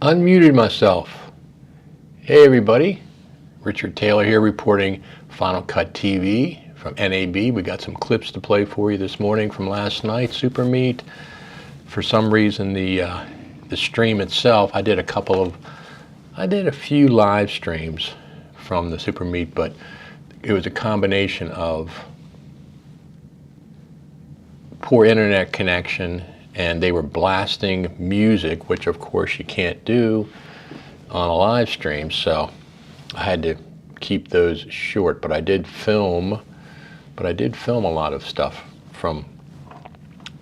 Unmuted myself. Hey everybody, Richard Taylor here reporting Final Cut TV from NAB. We got some clips to play for you this morning from last night, SuperMeet. For some reason the stream itself, I did a few live streams from the SuperMeet, but it was a combination of poor internet connection, and they were blasting music, which of course you can't do on a live stream, so I had to keep those short. But I did film a lot of stuff from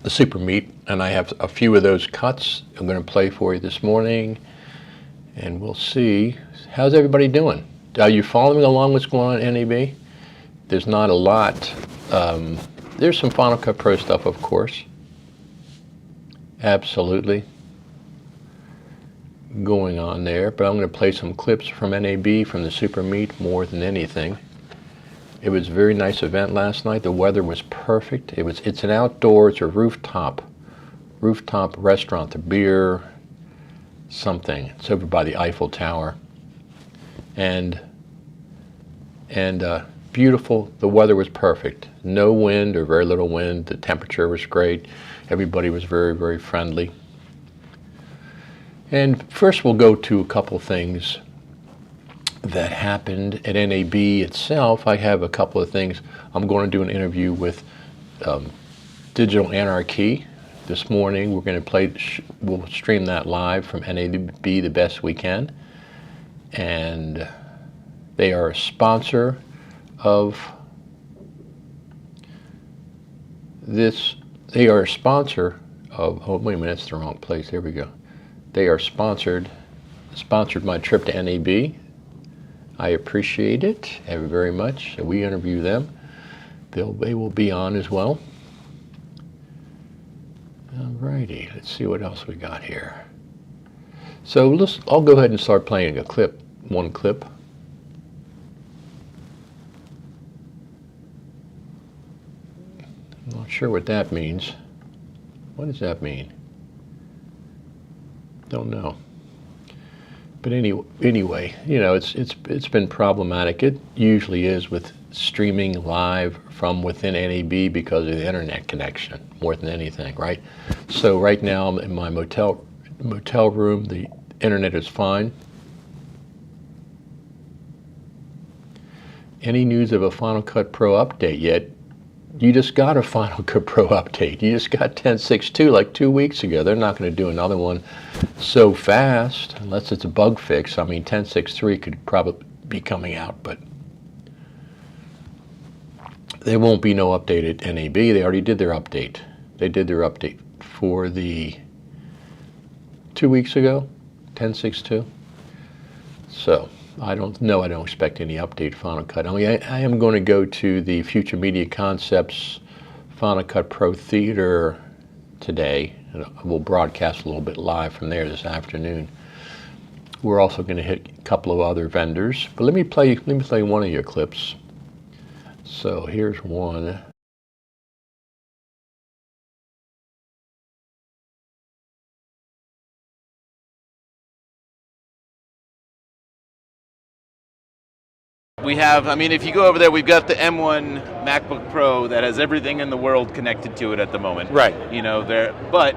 the SuperMeet, and I have a few of those cuts I'm going to play for you this morning, and we'll see. How's everybody doing? Are you following along what's going on at NAB? There's not a lot. There's some Final Cut Pro stuff, of course. Absolutely going on there, but I'm going to play some clips from NAB from the SuperMeet more than anything. It was a very nice event last night. The weather was perfect. It's an outdoor, it's a rooftop restaurant, the beer something. It's over by the Eiffel Tower, and beautiful. The weather was perfect. No wind or very little wind. The temperature was great. Everybody was very, very friendly. And first we'll go to a couple things that happened at NAB itself. I have a couple of things. I'm going to do an interview with Digital Anarchy, this morning. We're going to we'll stream that live from NAB the best we can. And they are a sponsor of this. They are a sponsor of, oh wait a minute, that's the wrong place. Here we go. They are sponsored my trip to NAB. I appreciate it very much. We interview them. They will be on as well. Alrighty, let's see what else we got here. So I'll go ahead and start playing one clip. I'm not sure what that means. What does that mean? Don't know. But anyway, you know, it's been problematic. It usually is with streaming live from within NAB because of the internet connection more than anything, right? So right now I'm in my motel room. The internet is fine. Any news of a Final Cut Pro update yet? You just got a Final Cut Pro update. You just got 10.6.2 like 2 weeks ago. They're not going to do another one so fast unless it's a bug fix. I mean, 10.6.3 could probably be coming out, but there won't be no update at NAB. They already did their update. They did their update for the 2 weeks ago, 10.6.2. So I don't expect any update Final Cut. I mean, I am going to go to the Future Media Concepts Final Cut Pro Theater today, and we'll broadcast a little bit live from there this afternoon. We're also going to hit a couple of other vendors, but let me play one of your clips. So here's one. We have, I mean, if you go over there, we've got the M1 MacBook Pro that has everything in the world connected to it at the moment. Right. You know, but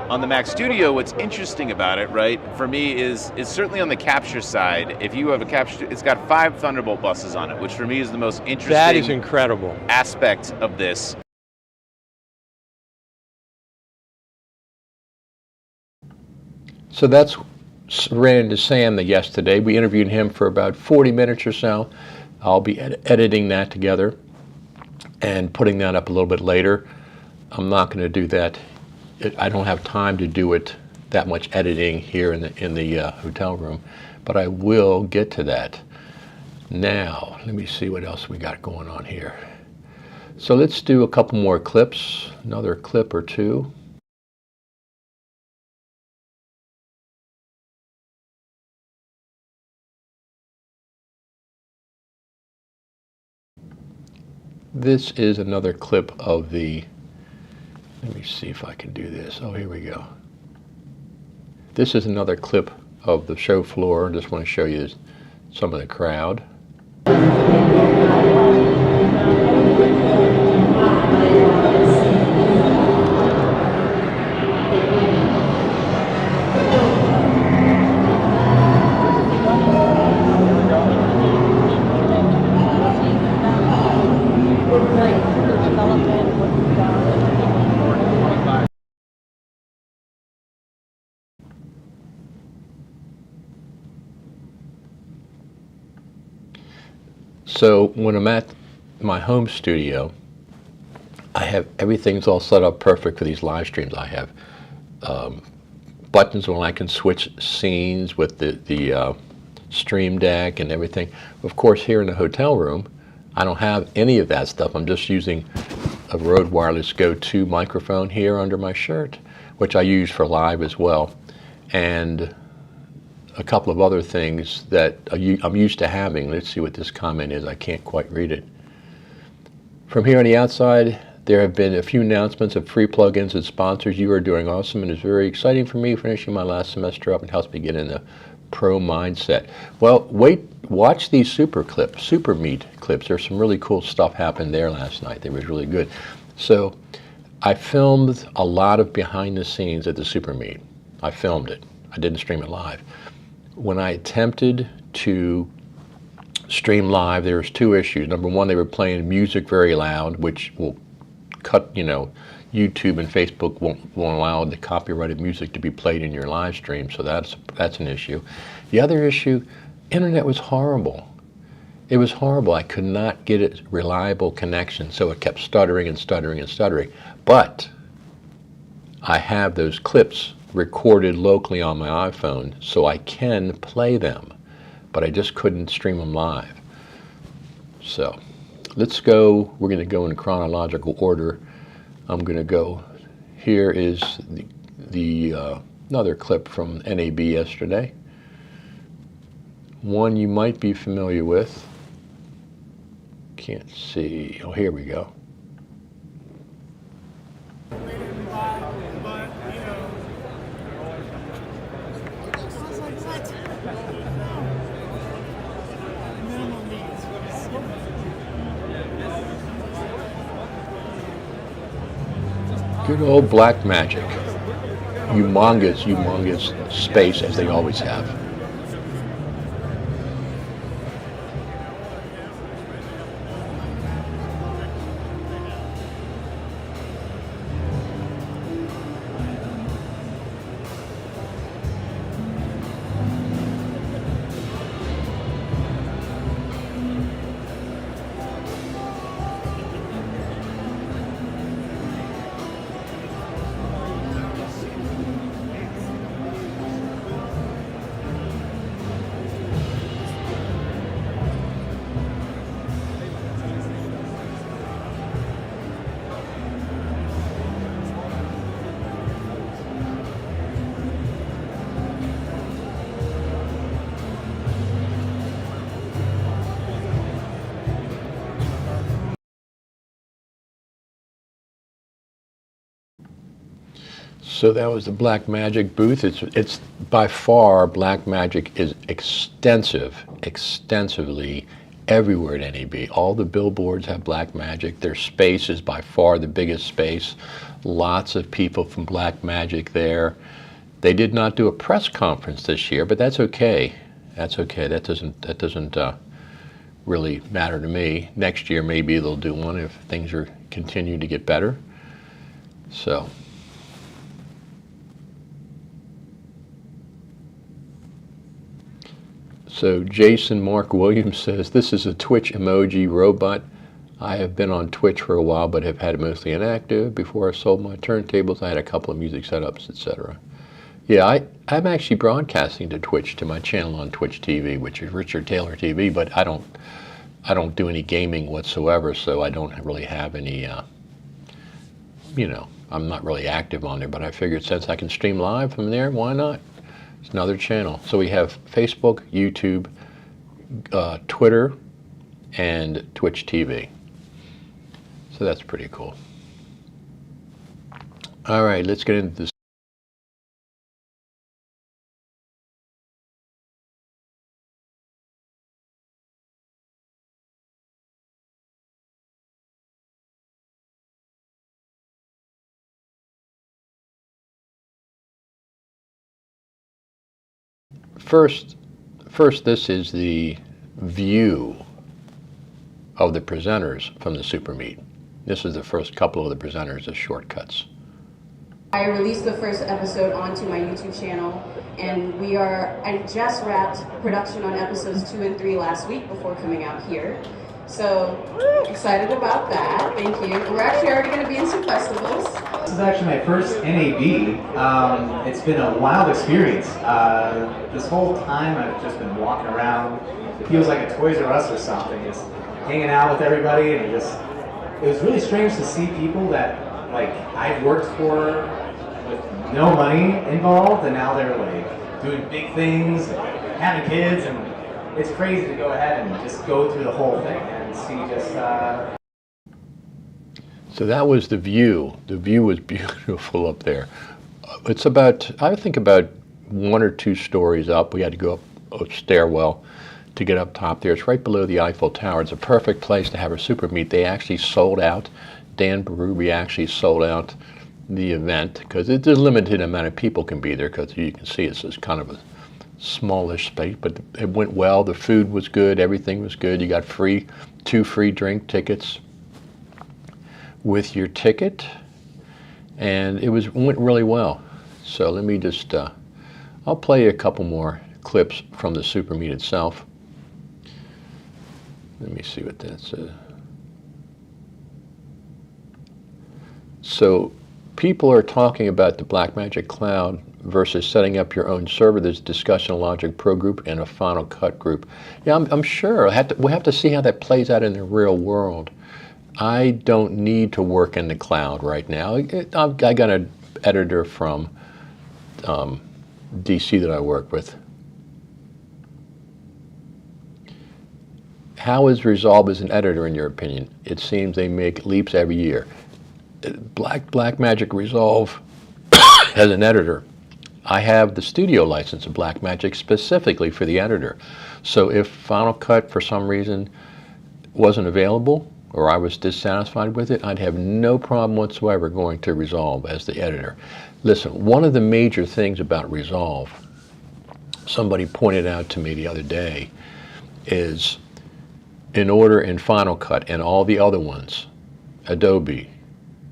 on the Mac Studio, what's interesting about it, right, for me is certainly on the capture side. If you have a capture, it's got 5 Thunderbolt buses on it, which for me is the most interesting. That is incredible. Aspect of this. So that's ran into Sam yesterday. We interviewed him for about 40 minutes or so. I'll be editing that together and putting that up a little bit later. I'm not going to do that. I don't have time to do it, that much editing here in the hotel room, but I will get to that. Now, let me see what else we got going on here. So let's do a couple more clips, another clip or two. This is another clip of the, let me see if I can do this. Oh, here we go. This is another clip of the show floor. I just want to show you some of the crowd. So when I'm at my home studio, I have everything's all set up perfect for these live streams. I have buttons when I can switch scenes with the stream deck and everything. Of course, here in the hotel room, I don't have any of that stuff. I'm just using a Rode Wireless Go 2 microphone here under my shirt, which I use for live as well, and a couple of other things that I'm used to having. Let's see what this comment is. I can't quite read it. From here on the outside, there have been a few announcements of free plugins and sponsors. You are doing awesome, and it's very exciting for me, finishing my last semester up and helps me get in the pro mindset. Well, watch these SuperMeet clips. There's some really cool stuff happened there last night. They was really good. So I filmed a lot of behind the scenes at the SuperMeet. I filmed it. I didn't stream it live. When I attempted to stream live, there was 2 issues. Number one, they were playing music very loud, which will cut, you YouTube and Facebook won't allow the copyrighted music to be played in your live stream, so that's an issue. The other issue, internet was horrible. It was horrible. I could not get a reliable connection, so it kept stuttering and stuttering and stuttering. But I have those clips recorded locally on my iPhone, so I can play them, but I just couldn't stream them live. So let's go, we're going to go in chronological order. I'm going to go, here is another clip from NAB yesterday. One you might be familiar with. Can't see, oh, here we go. Good old Black Magic. Humongous space, as they always have. So that was the Black Magic booth. It's by far, Black Magic is extensively everywhere at NAB. All the billboards have Black Magic. Their space is by far the biggest space. Lots of people from Black Magic there. They did not do a press conference this year, but that's okay. That's okay. That doesn't really matter to me. Next year maybe they'll do one if things continue to get better. So Jason Mark Williams says, this is a Twitch emoji robot. I have been on Twitch for a while, but have had it mostly inactive. Before I sold my turntables, I had a couple of music setups, etc. Yeah, I'm actually broadcasting to Twitch, to my channel on Twitch TV, which is Richard Taylor TV, but I don't do any gaming whatsoever, so I don't really have any, I'm not really active on there, but I figured since I can stream live from there, why not? It's another channel. So we have Facebook, YouTube, Twitter, and Twitch TV. So that's pretty cool. All right, let's get into this. First, this is the view of the presenters from the SuperMeet. This is the first couple of the presenters as shortcuts. I released the first episode onto my YouTube channel, and I just wrapped production on episodes 2 and 3 last week before coming out here. So, excited about that, thank you. We're actually already going to be in some festivals. This is actually my first NAB. It's been a wild experience. This whole time I've just been walking around. It feels like a Toys R Us or something, just hanging out with everybody, and it was really strange to see people that I've worked for with no money involved, and now they're doing big things, having kids, and it's crazy to go ahead and just go through the whole thing and see just. So that was the view. The view was beautiful up there. It's about, I think about 1 or 2 stories up. We had to go up a stairwell to get up top there. It's right below the Eiffel Tower. It's a perfect place to have a SuperMeet. They actually sold out. Dan Berube actually sold out the event because there's a limited amount of people can be there, because you can see it's kind of a smallish space, but it went well. The food was good. Everything was good. You got 2 free drink tickets with your ticket. and went really well. So let me just, I'll play you a couple more clips from the SuperMeet itself. Let me see what that says. So people are talking about the Blackmagic Cloud versus setting up your own server. There's Discussion Logic Pro group and a Final Cut group. Yeah, I'm sure. We'll have to see how that plays out in the real world. I don't need to work in the cloud right now. I got an editor from DC that I work with. How is Resolve as an editor in your opinion? It seems they make leaps every year. Blackmagic Resolve as an editor, I have the studio license of Blackmagic specifically for the editor. So if Final Cut for some reason wasn't available or I was dissatisfied with it, I'd have no problem whatsoever going to Resolve as the editor. Listen, one of the major things about Resolve, somebody pointed out to me the other day, is in order in Final Cut and all the other ones, Adobe,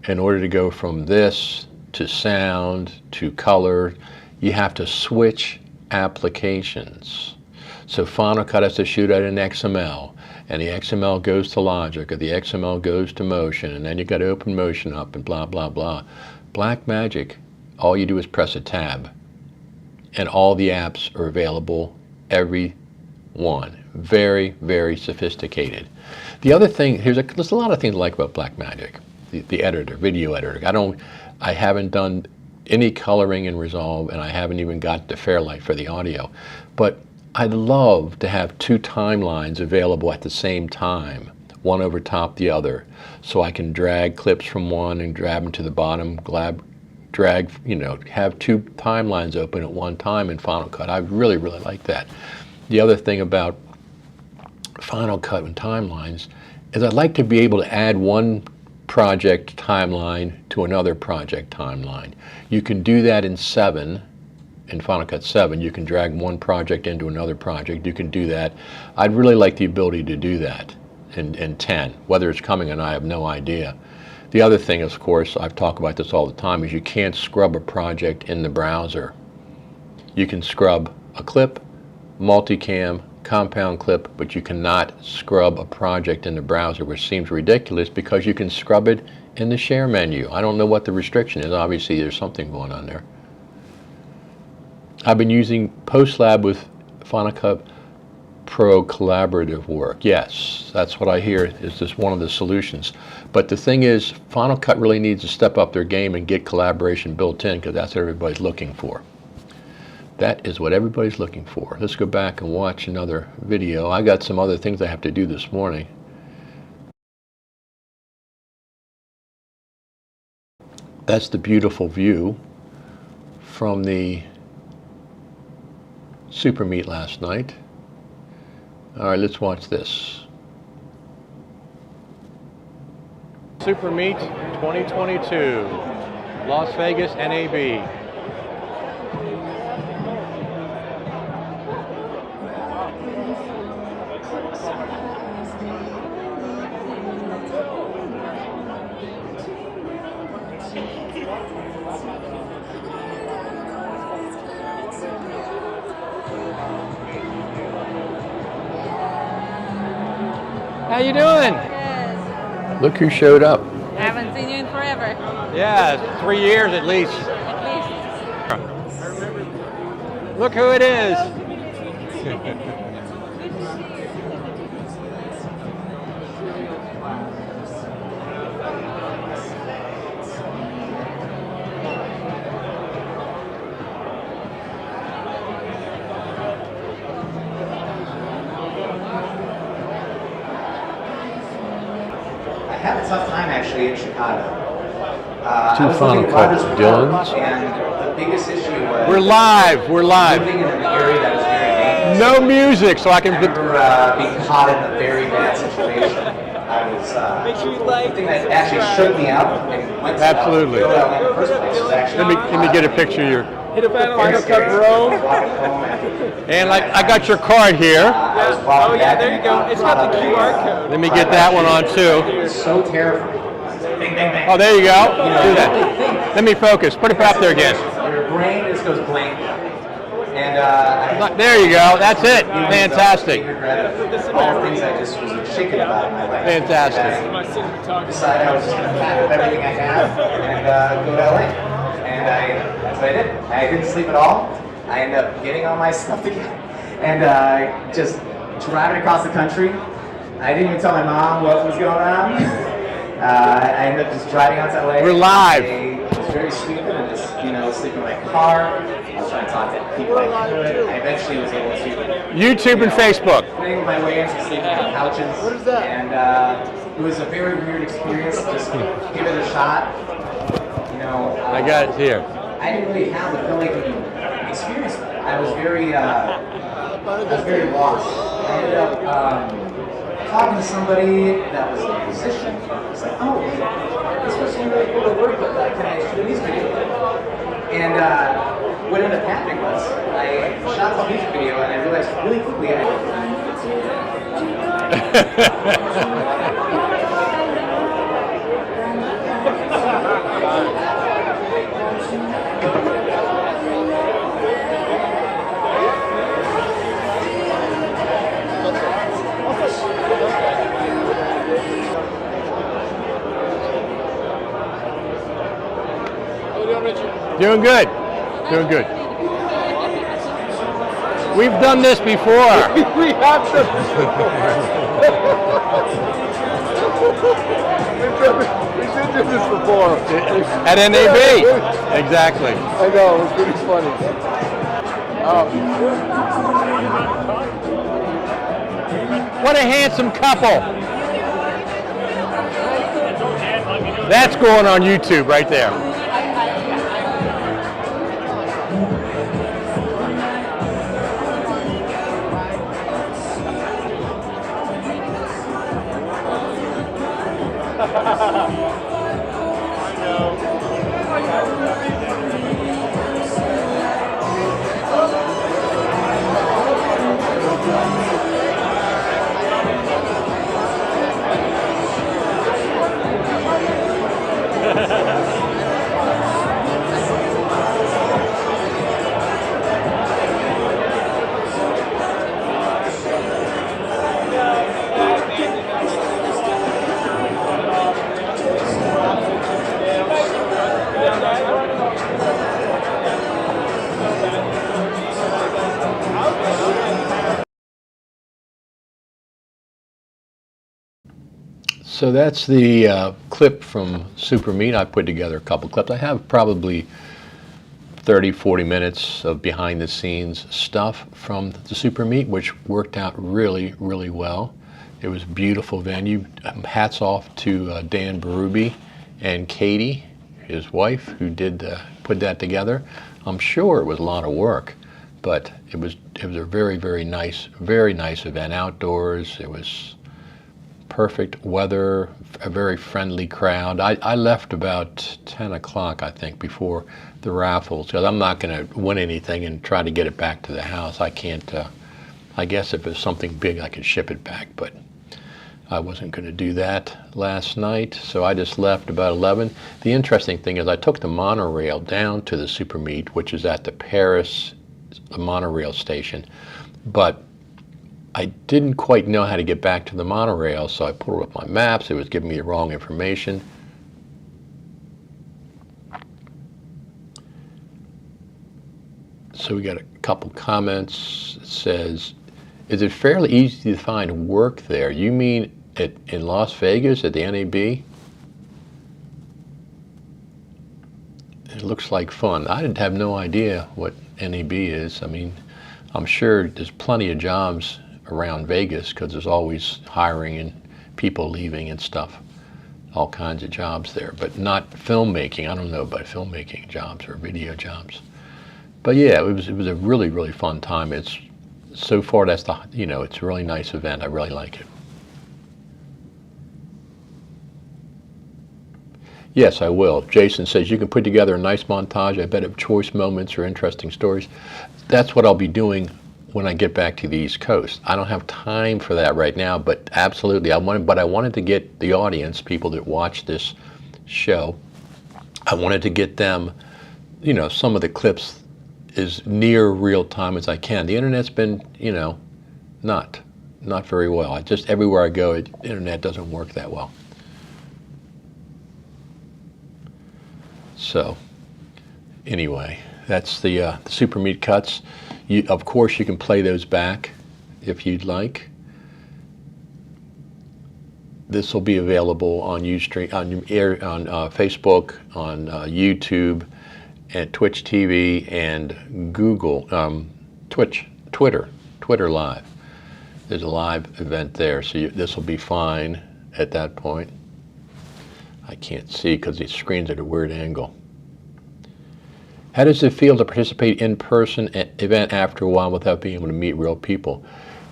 in order to go from this to sound to color, you have to switch applications. So Final Cut has to shoot at an XML, and the XML goes to Logic, or the XML goes to Motion, and then you got to open Motion up and blah, blah, blah. Blackmagic, all you do is press a tab, and all the apps are available, every one. Very, very sophisticated. The other thing, there's a lot of things I like about Blackmagic. The editor, video editor. I haven't done any coloring in Resolve, and I haven't even got the Fairlight for the audio. But I'd love to have two timelines available at the same time, one over top the other, so I can drag clips from one and grab them to the bottom, drag, have two timelines open at one time in Final Cut. I really, really like that. The other thing about Final Cut and timelines is I'd like to be able to add one project timeline to another project timeline. You can do that in Final Cut 7. You can drag one project into another project. You can do that. I'd really like the ability to do that in 10. Whether it's coming or not, I have no idea. The other thing, of course, I've talked about this all the time, is you can't scrub a project in the browser. You can scrub a clip, multicam, compound clip, but you cannot scrub a project in the browser, which seems ridiculous because you can scrub it in the share menu. I don't know what the restriction is. Obviously there's something going on there. I've been using PostLab with Final Cut Pro collaborative work. Yes, that's what I hear is just one of the solutions. But the thing is, Final Cut really needs to step up their game and get collaboration built in, because that's what everybody's looking for. That is what everybody's looking for. Let's go back and watch another video. I got some other things I have to do this morning. That's the beautiful view from the SuperMeet last night. All right, let's watch this. SuperMeet 2022, Las Vegas, NAB. How you doing? Good. Look who showed up. I haven't seen you in forever. Yeah, 3 years at least. At Look who it is. I had a tough time actually in Chicago. Two Final Cut Dylans. And the biggest issue was We're live. We're live. living in an area that was very dangerous. No music, so I can. I remember being caught in a very bad situation. I was the thing that actually shook me out and went to Absolutely. go out in the first place was actually Let me get a picture of your. Final Cut Pro. And like I got your card here. Oh yeah, there you go. It's got the QR code. Let me get that one on too. It was so terrifying. Bang, bang, bang. Oh, there you go. Do I that. really think Let me focus. Put it up there again. Your brain just goes blank. And There you go. That's it. Fantastic. All the things I just was a chicken about in my life. Fantastic. I decided I was just going to pack up everything I have and go to LA. And that's what I did. I didn't sleep at all. I ended up getting all my stuff together and just driving across the country. I didn't even tell my mom what was going on. I ended up just driving out to LA. We're live. It was very stupid and just, sleeping in my car. I was trying to talk to people I could. I eventually was able to YouTube and Facebook. Putting my way into sleeping on couches. What is that? And it was a very weird experience. Just give it a shot. I got it here. I didn't really have the filmmaking experience. I was very lost. I ended up talking to somebody that was a musician. It's like, oh, this person really cool to work with. Can I shoot a music video? And what ended up happening was I shot the music video and I realized really quickly Doing good. Doing good. We've done this before. We have done this before. We did do this before. At NAB. Exactly. I know, it was pretty funny. What a handsome couple. That's going on YouTube right there. So that's the clip from SuperMeet. I put together a couple clips. I have probably 30, 40 minutes of behind the scenes stuff from the SuperMeet, which worked out really, really well. It was a beautiful venue. Hats off to Dan Berube and Katie, his wife, who did put that together. I'm sure it was a lot of work, but it was a very, very nice event outdoors. It was perfect weather, a very friendly crowd. I left about 10 o'clock, I think, before the raffles, because I'm not going to win anything and try to get it back to the house. I can't, I guess if it's something big, I could ship it back, but I wasn't going to do that last night, so I just left about 11. The interesting thing is I took the monorail down to the SuperMeet, which is at the Paris monorail station, but I didn't quite know how to get back to the monorail, so I pulled up my maps. It was giving me the wrong information. So we got a couple comments. It says, is it fairly easy to find work there? You mean in Las Vegas at the NAB? It looks like fun. I didn't have no idea what NAB is. I mean, I'm sure there's plenty of jobs around Vegas because there's always hiring and people leaving and stuff. All kinds of jobs there, but not filmmaking. I don't know about filmmaking jobs or video jobs. But yeah, it was a really, really fun time. It's so far that's the, it's a really nice event. I really like it. Yes, I will. Jason says you can put together a nice montage. I bet of choice moments or interesting stories. That's what I'll be doing when I get back to the East Coast. I don't have time for that right now, but absolutely, I wanted to get the audience, people that watch this show, I wanted to get them, you know, some of the clips as near real time as I can. The internet's been, you know, not very well. I just, everywhere I go, the internet doesn't work that well. So anyway, that's the SuperMeet cuts. Of course, you can play those back if you'd like. This will be available on Ustream, on Facebook, on YouTube, and Twitch TV, and Google, Twitter Live. There's a live event there, so this will be fine at that point. I can't see because the screen's at a weird angle. How does it feel to participate in person event after a while without being able to meet real people?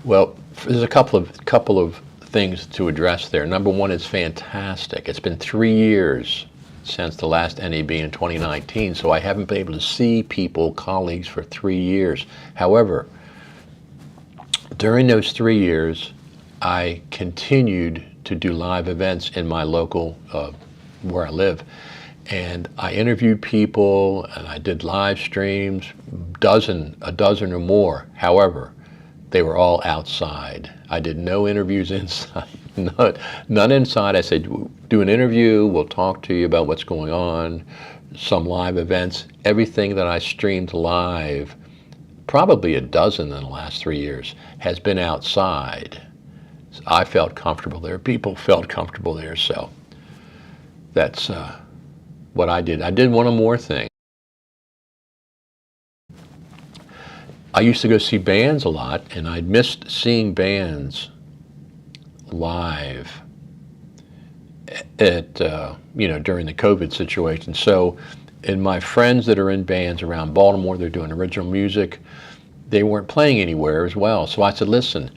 Well, there's a couple of things to address there. Number one, it's fantastic. It's been 3 years since the last NAB in 2019, so I haven't been able to see people, colleagues, for 3 years. However, during those 3 years, I continued to do live events in my local, where I live. And I interviewed people, and I did live streams, a dozen or more. However, they were all outside. I did no interviews inside, none inside. I said, do an interview, we'll talk to you about what's going on, some live events. Everything that I streamed live, probably a dozen in the last 3 years, has been outside. So I felt comfortable there. People felt comfortable there, so that's what I did. I did one more thing. I used to go see bands a lot, and I missed seeing bands live at, you know, during the COVID situation. So, and my friends that are in bands around Baltimore, they're doing original music, they weren't playing anywhere as well. So I said, listen,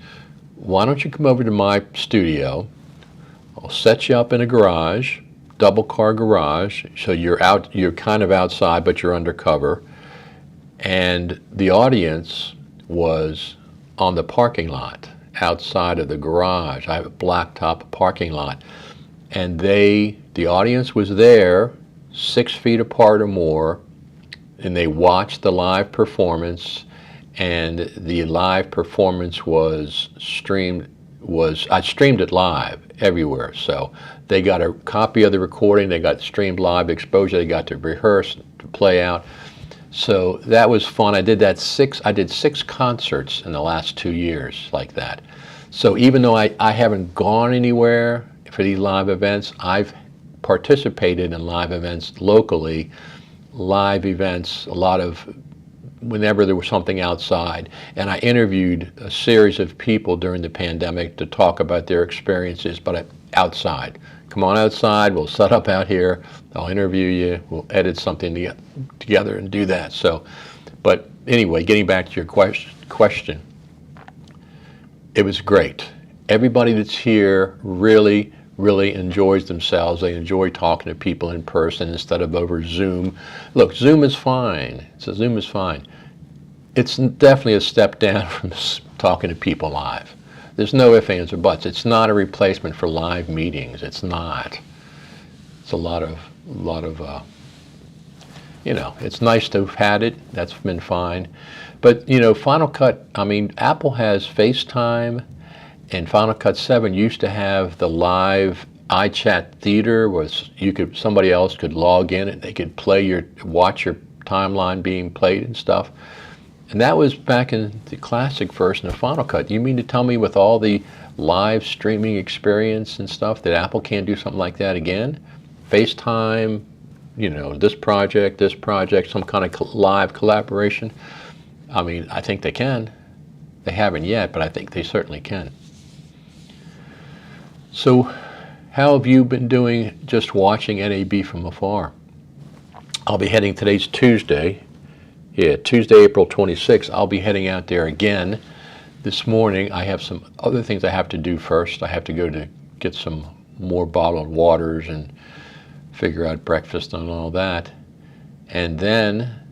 why don't you come over to my studio? I'll set you up in a garage, double car garage, so you're kind of outside, but you're undercover. And the audience was on the parking lot outside of the garage. I have a blacktop parking lot. And the audience was there 6 feet apart or more, and they watched the live performance. And the live performance was I streamed it live everywhere. So they got a copy of the recording, they got streamed live exposure, they got to rehearse, to play out. So that was fun. I did 6 concerts in the last 2 years like that. So even though I haven't gone anywhere for these live events, I've participated in live events locally, live events, a lot of whenever there was something outside. And I interviewed a series of people during the pandemic to talk about their experiences, but outside. Come on outside, we'll set up out here, I'll interview you, we'll edit something together and do that. So, but anyway, getting back to your question, it was great. Everybody that's here really enjoys themselves. They enjoy talking to people in person instead of over Zoom. Look, Zoom is fine. Zoom is fine. It's definitely a step down from talking to people live. There's no ifs, ands, or buts. It's not a replacement for live meetings. It's not. It's a lot of, you know, it's nice to have had it. That's been fine. But, you know, Final Cut, I mean, Apple has FaceTime, and Final Cut 7 used to have the live iChat theater where somebody else could log in and they could watch your timeline being played and stuff. And that was back in the classic version of Final Cut. You mean to tell me with all the live streaming experience and stuff that Apple can't do something like that again? FaceTime, you know, this project, some kind of live collaboration. I mean, I think they can. They haven't yet, but I think they certainly can. So how have you been doing just watching NAB from afar? I'll be heading, today's Tuesday. Yeah, Tuesday, April 26th. I'll be heading out there again this morning. I have some other things I have to do first. I have to go to get some more bottled waters and figure out breakfast and all that. And then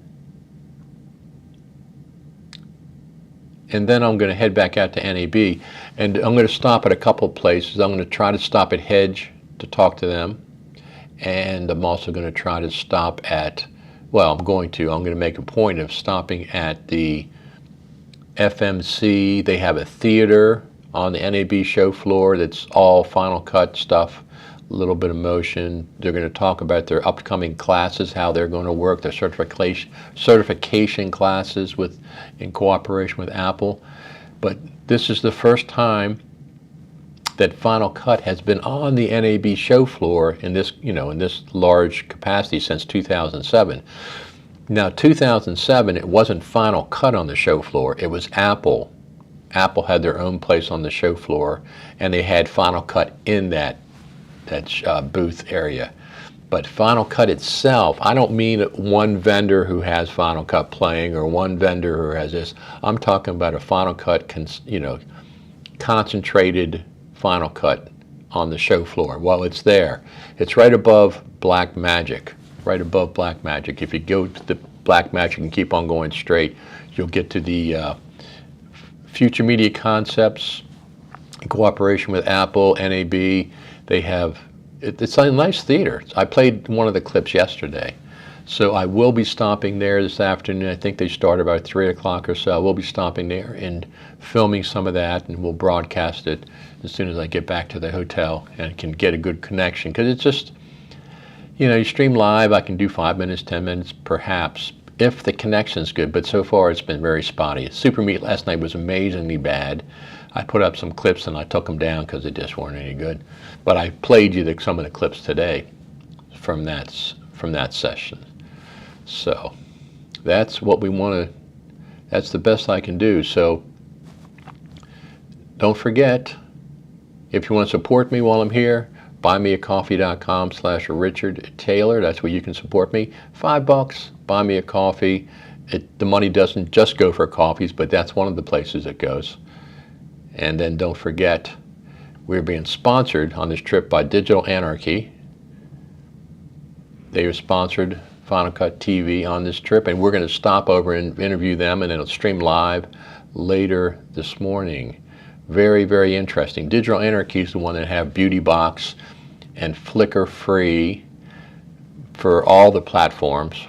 I'm going to head back out to NAB. And I'm going to stop at a couple of places. I'm going to try to stop at Hedge to talk to them. And I'm also going to try to stop at, well, I'm going to make a point of stopping at the FMC. They have a theater on the NAB show floor that's all Final Cut stuff, a little bit of motion. They're going to talk about their upcoming classes, how they're going to work, their certification classes in cooperation with Apple. But this is the first time that Final Cut has been on the NAB show floor in this large capacity since 2007. Now, 2007, it wasn't Final Cut on the show floor. It was Apple. Apple had their own place on the show floor, and they had Final Cut in that booth area. But Final Cut itself, I don't mean one vendor who has Final Cut playing or one vendor who has this. I'm talking about a Final Cut, concentrated Final Cut on the show floor. Well, it's there. It's right above Blackmagic. Right above Blackmagic. If you go to the Blackmagic and keep on going straight, you'll get to the Future Media Concepts in cooperation with Apple, NAB. They have, it's a nice theater. I played one of the clips yesterday. So I will be stopping there this afternoon. I think they start about 3 o'clock or so. I will be stopping there and filming some of that, and we'll broadcast it as soon as I get back to the hotel and can get a good connection. Because it's just, you stream live, I can do 5 minutes, 10 minutes perhaps, if the connection's good. But so far it's been very spotty. SuperMeet last night was amazingly bad. I put up some clips and I took them down because they just weren't any good. But I played you some of the clips today from that session. So that's what we want to, that's the best I can do. So don't forget, if you want to support me while I'm here, buymeacoffee.com/Richard Taylor. That's where you can support me. $5, buy me a coffee. The money doesn't just go for coffees, but that's one of the places it goes. And then don't forget, we're being sponsored on this trip by Digital Anarchy. They are sponsored Final Cut TV on this trip, and we're going to stop over and interview them, and it'll stream live later this morning. Very, very interesting. Digital Anarchy is the one that have Beauty Box and Flickr free for all the platforms.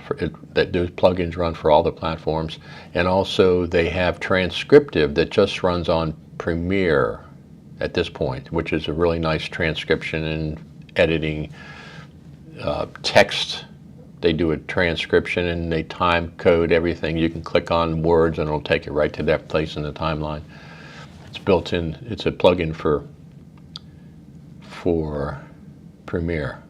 That those plugins run for all the platforms, and also they have Transcriptive that just runs on Premiere at this point, which is a really nice transcription and editing text. They do a transcription and they time code everything. You can click on words and it'll take you right to that place in the timeline. It's built in. It's a plugin for Premiere.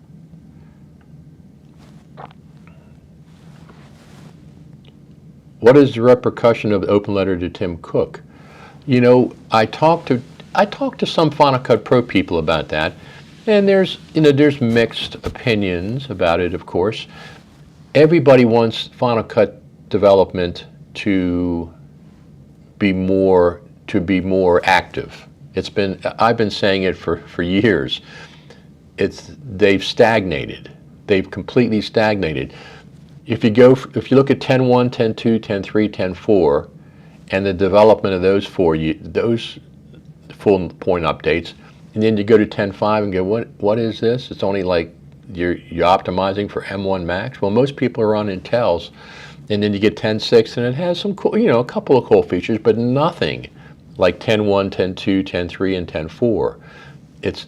What is the repercussion of the open letter to Tim Cook? I talked to some Final Cut Pro people about that, and there's mixed opinions about it. Of course, everybody wants Final Cut development to be more active. I've been saying it for years. They've stagnated. They've completely stagnated. If you look at 10.1, 10.2, 10.3, 10.4, and the development of those those full point updates, and then you go to 10.5 and go, what is this? It's only like you're optimizing for M1 Max. Well, most people are on Intels, and then you get 10.6, and it has some cool, a couple of cool features, but nothing like 10.1, 10.2, 10.3, and 10.4.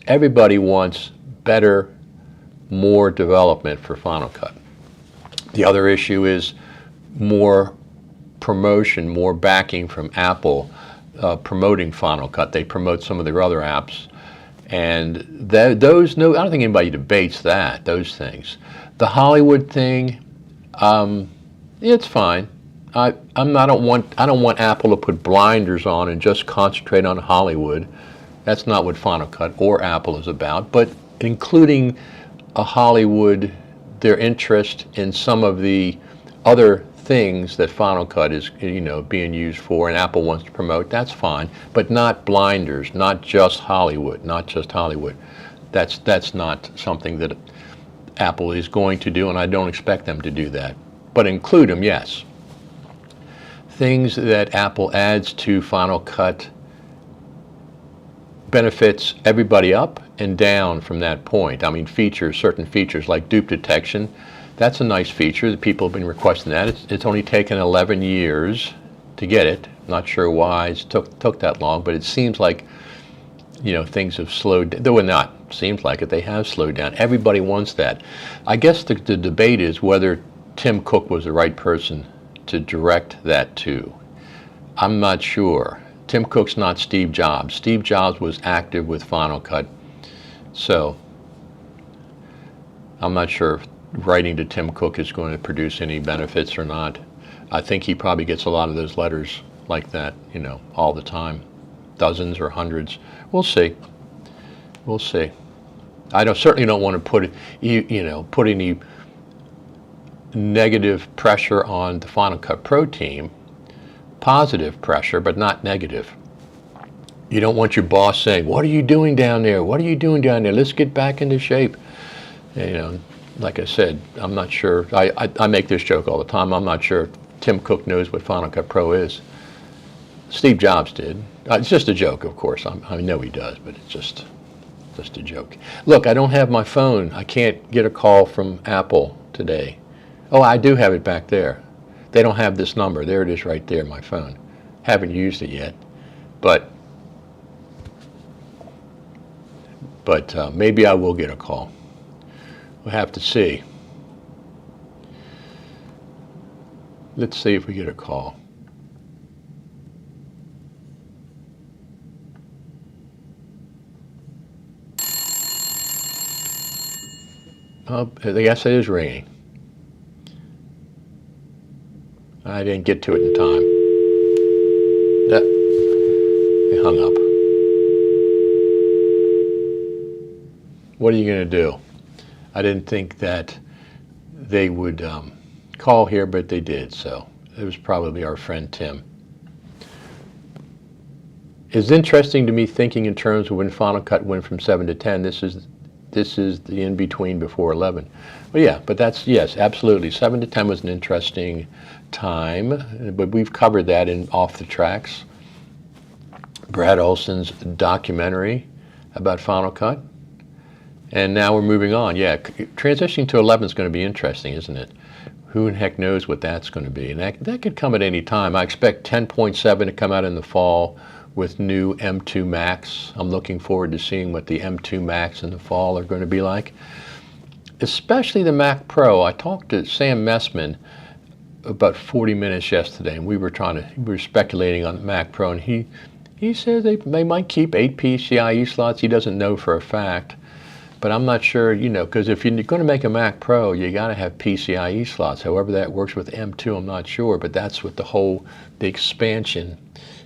Everybody wants better, more development for Final Cut. The other issue is more promotion, more backing from Apple promoting Final Cut. They promote some of their other apps, and I don't think anybody debates those things. The Hollywood thing, it's fine. I don't want Apple to put blinders on and just concentrate on Hollywood. That's not what Final Cut or Apple is about. But including a Hollywood, their interest in some of the other things that Final Cut is being used for, and Apple wants to promote, that's fine. But not blinders, not just Hollywood. That's not something that Apple is going to do, and I don't expect them to do that. But include them, yes. Things that Apple adds to Final Cut benefits everybody up and down from that point. I mean, certain features like dupe detection, that's a nice feature that people have been requesting that. It's only taken 11 years to get it. Not sure why it took that long, but it seems like, things have slowed down. Though not seems like it, they have slowed down. Everybody wants that. I guess the debate is whether Tim Cook was the right person to direct that to. I'm not sure. Tim Cook's not Steve Jobs. Steve Jobs was active with Final Cut. So I'm not sure if writing to Tim Cook is going to produce any benefits or not. I think he probably gets a lot of those letters like that, all the time. Dozens or hundreds. We'll see. We'll see. I certainly don't want to put any negative pressure on the Final Cut Pro team. Positive pressure, but not negative. You don't want your boss saying, "What are you doing down there? What are you doing down there? Let's get back into shape." Like I said, I'm not sure. I make this joke all the time. I'm not sure Tim Cook knows what Final Cut Pro is. Steve Jobs did. It's just a joke, of course. I know he does, but it's just a joke. Look, I don't have my phone. I can't get a call from Apple today. Oh, I do have it back there. They don't have this number. There it is right there, my phone. Haven't used it yet, but maybe I will get a call. We'll have to see. Let's see if we get a call. Oh, I guess it is ringing. I didn't get to it in time. They hung up. What are you going to do? I didn't think that they would call here, but they did, so it was probably our friend Tim. It's interesting to me thinking in terms of when Final Cut went from 7 to 10. This is the in-between before 11. But yeah, yes, absolutely. 7 to 10 was an interesting time, but we've covered that in Off the Tracks. Brad Olson's documentary about Final Cut. And now we're moving on. Yeah, transitioning to 11 is going to be interesting, isn't it? Who in heck knows what that's going to be? And that could come at any time. I expect 10.7 to come out in the fall with new M2 Max. I'm looking forward to seeing what the M2 Max in the fall are going to be like. Especially the Mac Pro. I talked to Sam Messman about 40 minutes yesterday, and we were speculating on the Mac Pro, and he says they might keep 8 PCIe slots. He doesn't know for a fact. But I'm not sure, because if you're going to make a Mac Pro, you got to have PCIe slots. However that works with M2, I'm not sure. But that's what the expansion,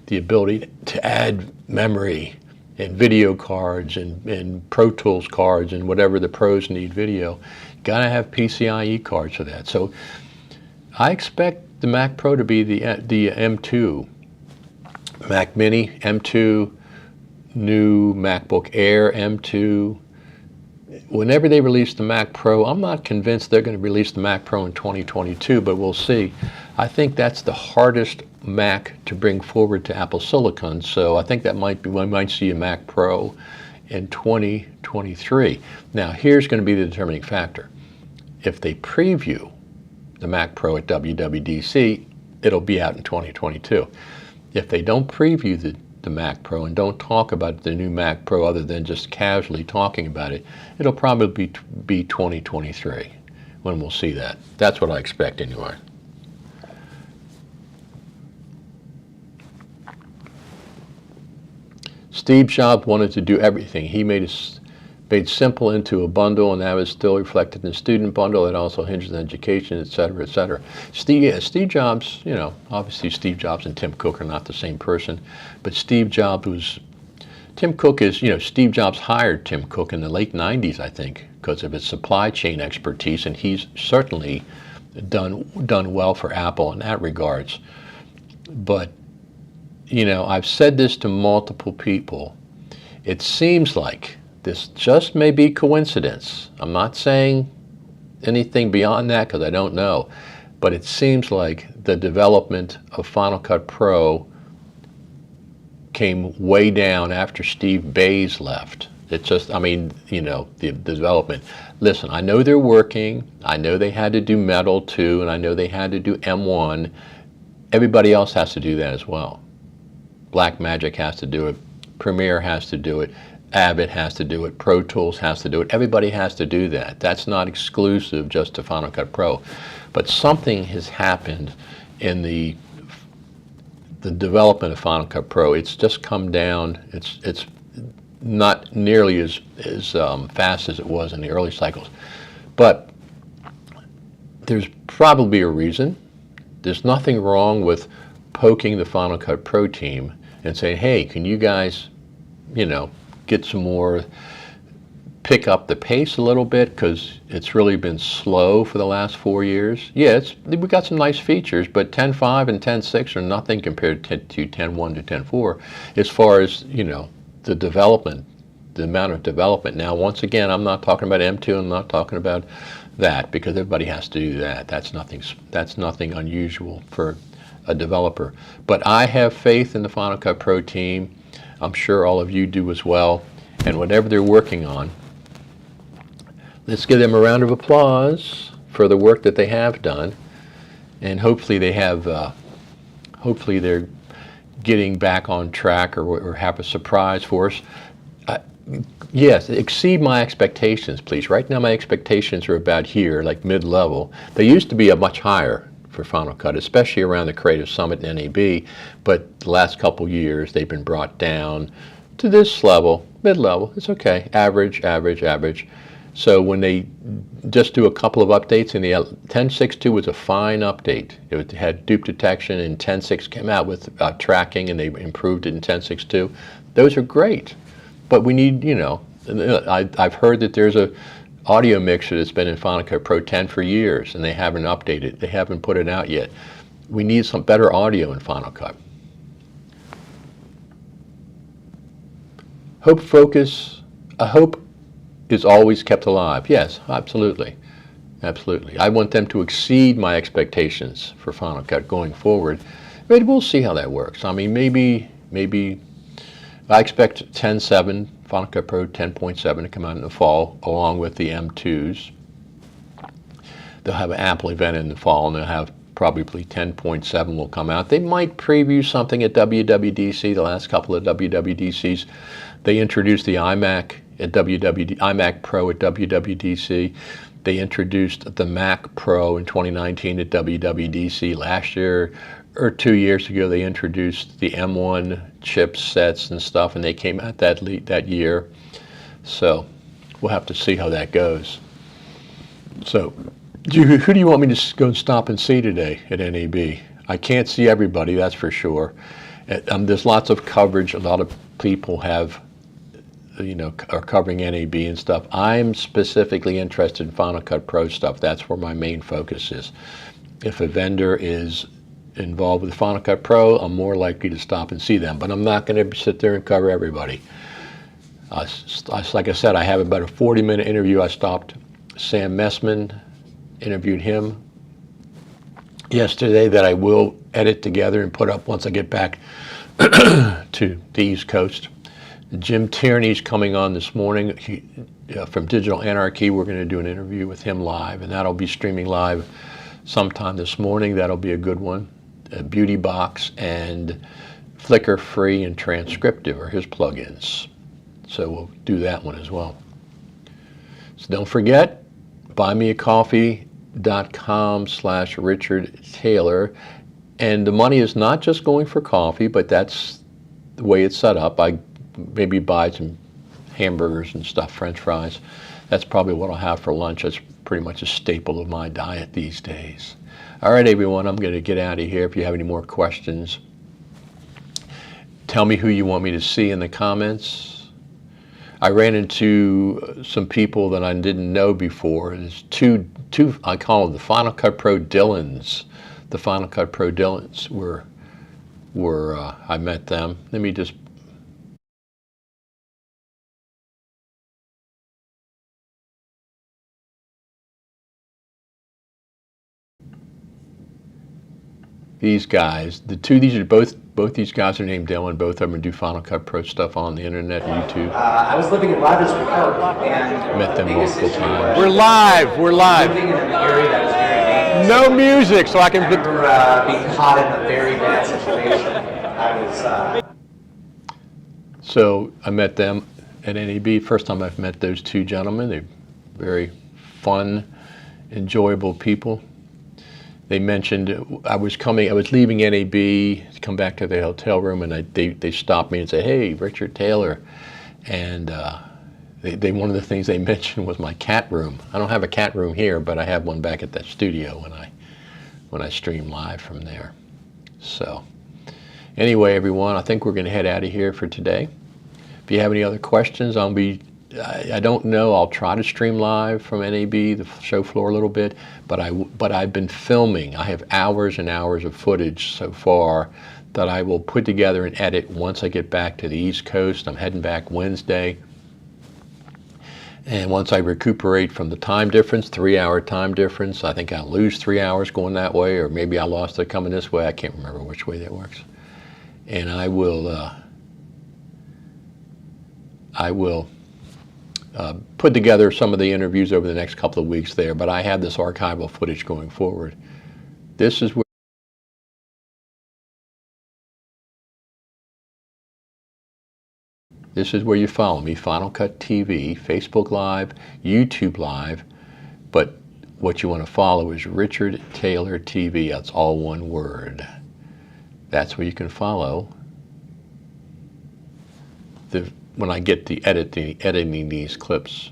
the ability to add memory and video cards and Pro Tools cards and whatever the pros need video, got to have PCIe cards for that. So I expect the Mac Pro to be the M2. Mac Mini, M2, new MacBook Air, M2. Whenever they release the Mac Pro, I'm not convinced they're going to release the Mac Pro in 2022, but we'll see. I think that's the hardest Mac to bring forward to Apple Silicon, so I think we might see a Mac Pro in 2023. Now, here's going to be the determining factor. If they preview the Mac Pro at WWDC, it'll be out in 2022. If they don't preview the Mac Pro and don't talk about the new Mac Pro other than just casually talking about it, it'll probably be 2023 when we'll see that. That's what I expect anyway. Steve Jobs wanted to do everything. He made simple into a bundle, and that was still reflected in the student bundle. It also hinges on education, et cetera, et cetera. Steve Jobs, obviously Steve Jobs and Tim Cook are not the same person, but Steve Jobs Steve Jobs hired Tim Cook in the late 90s, I think, because of his supply chain expertise, and he's certainly done well for Apple in that regards. But, I've said this to multiple people. It seems like this just may be coincidence. I'm not saying anything beyond that because I don't know, but it seems like the development of Final Cut Pro came way down after Steve Bays left. It's just, I mean, you know, the development. Listen, I know they're working. I know they had to do Metal 2, and I know they had to do M1. Everybody else has to do that as well. Blackmagic has to do it. Premiere has to do it. Avid has to do it. Pro Tools has to do it. Everybody has to do that. That's not exclusive just to Final Cut Pro. But something has happened in the development of Final Cut Pro. It's just come down. It's not nearly as fast as it was in the early cycles. But there's probably a reason. There's nothing wrong with poking the Final Cut Pro team and saying, hey, can you guys, you know, get some more, pick up the pace a little bit, because it's really been slow for the last 4 years. Yeah, we've got some nice features, but 10.5 and 10.6 are nothing compared to 10.1 to 10.4 as far as, you know, the development, the amount of development. Now, once again, I'm not talking about M2, I'm not talking about that, because everybody has to do that. That's nothing unusual for a developer. But I have faith in the Final Cut Pro team. I'm sure all of you do as well. And whatever they're working on, let's give them a round of applause for the work that they have done. And hopefully they have, hopefully they're getting back on track, or have a surprise for us. Yes, exceed my expectations, please. Right now my expectations are about here, like mid-level. They used to be a much higher for Final Cut, especially around the Creative Summit and NAB, but the last couple years they've been brought down to this level, mid-level. It's okay, average, average, average. So when they just do a couple of updates, and the 10.6.2 was a fine update. It had dupe detection, and 10.6 came out with tracking, and they improved it in 10.6.2. Those are great, but we need, you know, I've heard that there's a audio mixer that's been in Final Cut Pro 10 for years, and they haven't updated. They haven't put it out yet. We need some better audio in Final Cut. Hope focus, a hope is always kept alive. Yes, absolutely. Absolutely. I want them to exceed my expectations for Final Cut going forward. But we'll see how that works. I mean, maybe I expect 10.7, Final Cut Pro 10.7 to come out in the fall, along with the M2s. They'll have an Apple event in the fall, and they'll have probably 10.7 will come out. They might preview something at WWDC, the last couple of WWDCs. They introduced the iMac at iMac Pro at WWDC. They introduced the Mac Pro in 2019 at WWDC. Last year or 2 years ago, they introduced the M1 chipsets and stuff, and they came out that year. So we'll have to see how that goes. So who do you want me to go and stop and see today at NAB? I can't see everybody, that's for sure. There's lots of coverage. A lot of people have, you know, are covering NAB and stuff. I'm specifically interested in Final Cut Pro stuff. That's where my main focus is. If a vendor is involved with Final Cut Pro, I'm more likely to stop and see them. But I'm not going to sit there and cover everybody. Like I said, I have about a 40-minute interview. I stopped Sam Messman, interviewed him yesterday, that I will edit together and put up once I get back to the East Coast. Jim Tierney's coming on this morning from Digital Anarchy. We're going to do an interview with him live, and that'll be streaming live sometime this morning. That'll be a good one. Beauty Box and Flickr Free and Transcriptive are his plugins. So we'll do that one as well. So don't forget, buymeacoffee.com/Richard Taylor. And the money is not just going for coffee, but that's the way it's set up. I maybe buy some hamburgers and stuff, French fries. That's probably what I'll have for lunch. That's pretty much a staple of my diet these days. All right, everyone, I'm going to get out of here. If you have any more questions, tell me who you want me to see in the comments. I ran into some people that I didn't know before. There's two I call them the Final Cut Pro Dylans. The Final Cut Pro Dylans were I met them. Let me just these guys, these are both these guys are named Dylan. Both of them do Final Cut Pro stuff on the internet, YouTube. I was living in Rogersford Park and Met them the biggest multiple issue times. was We're live. We're live. living in an area that was very dangerous. No music, so I can. I remember being caught in a very bad situation. I was. So I met them at NAB. First time I've met those two gentlemen. They're very fun, enjoyable people. They mentioned I was leaving NAB to come back to the hotel room, and they stopped me and said, "Hey, Richard Taylor," and one of the things they mentioned was my cat room. I don't have a cat room here, but I have one back at that studio when I stream live from there. So anyway, everyone, I think we're going to head out of here for today. If you have any other questions, I don't know. I'll try to stream live from NAB, the show floor a little bit, but I've been filming. I have hours and hours of footage so far that I will put together and edit once I get back to the East Coast. I'm heading back Wednesday. And once I recuperate from the time difference, 3-hour time difference, I think I'll lose 3 hours going that way, or maybe I lost it coming this way. I can't remember which way that works. And I will put together some of the interviews over the next couple of weeks there, but I have this archival footage going forward. This is where you follow me, Final Cut TV, Facebook Live, YouTube Live, but what you want to follow is Richard Taylor TV. That's all one word. That's where you can follow when I get to editing these clips.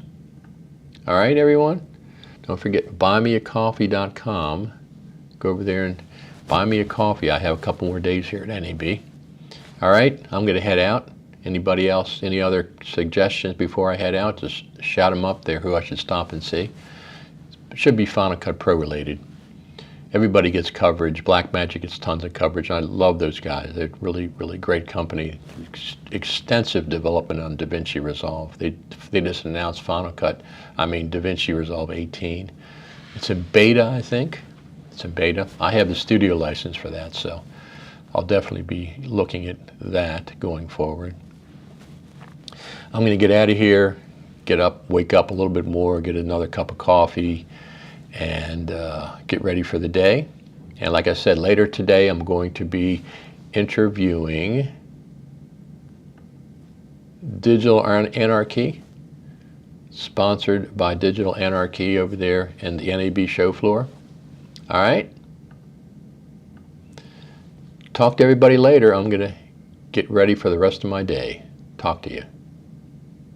All right, everyone? Don't forget buymeacoffee.com. Go over there and buy me a coffee. I have a couple more days here at NAB. All right, I'm going to head out. Anybody else, any other suggestions before I head out? Just shout them up there who I should stop and see. It should be Final Cut Pro related. Everybody gets coverage. Blackmagic gets tons of coverage. I love those guys. They're really, really great company. Extensive development on DaVinci Resolve. They just announced DaVinci Resolve 18. It's in beta, I think. It's in beta. I have the studio license for that, so I'll definitely be looking at that going forward. I'm going to get out of here, get up, wake up a little bit more, get another cup of coffee, and get ready for the day. And like I said, later today I'm going to be interviewing Digital Anarchy, sponsored by Digital Anarchy over there in the NAB show floor. All right? Talk to everybody later. I'm going to get ready for the rest of my day. Talk to you.